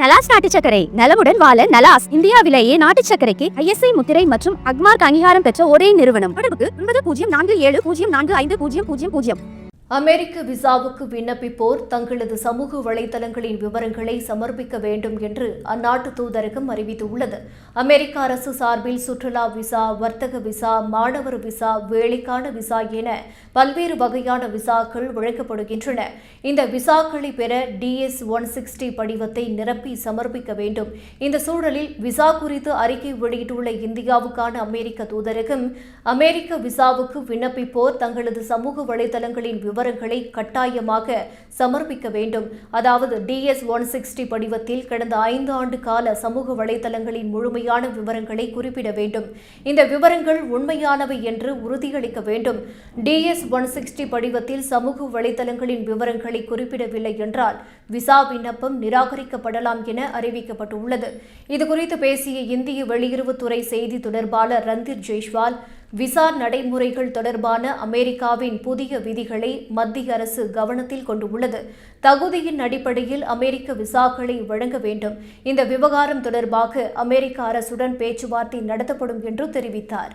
நலாஸ் நாட்டு சர்க்கரை நலமுடன் வாழ நலாஸ் இந்தியாவிலேயே நாட்டு சர்க்கரைக்கு ISI முத்திரை மற்றும் அக்மார்க் அங்கீகாரம் பெற்ற ஒரே நிறுவனம். தொடர்புக்கு 9047045000. அமெரிக்க விசாவுக்கு விண்ணப்பிப்போர் தங்களது சமூக வலைதளங்களின் விவரங்களை சமர்ப்பிக்க வேண்டும் என்று அந்நாட்டு தூதரகம் அறிவித்துள்ளது. அமெரிக்க அரசு சார்பில் சுற்றுலா விசா, வர்த்தக விசா, மாணவர் விசா, வேலைக்கான விசா என பல்வேறு வகையான விசாக்கள் வழங்கப்படுகின்றன. இந்த விசாக்களை பெற DS-160 படிவத்தை நிரப்பி சமர்ப்பிக்க வேண்டும். இந்த சூழலில் விசா குறித்து அறிக்கை வெளியிட்டுள்ள இந்தியாவுக்கான அமெரிக்க தூதரகம், அமெரிக்க விசாவுக்கு விண்ணப்பிப்போர் தங்களது சமூக வலைதளங்களின் விவரங்களை கட்டாயமாக சமர்ப்பிக்க வேண்டும். அதாவது DS-160 படிவத்தில் கடந்த 5 ஆண்டு கால சமூக வலைதளங்களின் முழுமையான விவரங்களை குறிப்பிட வேண்டும். இந்த விவரங்கள் உண்மையானவை என்று உறுதியளிக்க வேண்டும். DS-160 படிவத்தில் சமூக வலைதளங்களின் விவரங்களை குறிப்பிடவில்லை என்றால் விசா விண்ணப்பம் நிராகரிக்கப்படலாம் என அறிவிக்கப்பட்டுள்ளது. இதுகுறித்து பேசிய இந்திய வெளியுறவுத்துறை செய்தி தொடர்பாளர் ரந்தீர் ஜெய்ஸ்வால், விசா நடைமுறைகள் தொடர்பான அமெரிக்காவின் புதிய விதிகளை மத்திய அரசு கவனத்தில் கொண்டுள்ளது. தகுதியின் அடிப்படையில் அமெரிக்க விசாக்களை வழங்க வேண்டும். இந்த விவகாரம் தொடர்பாக அமெரிக்க அரசுடன் பேச்சுவார்த்தை நடத்தப்படும் என்று தெரிவித்தார்.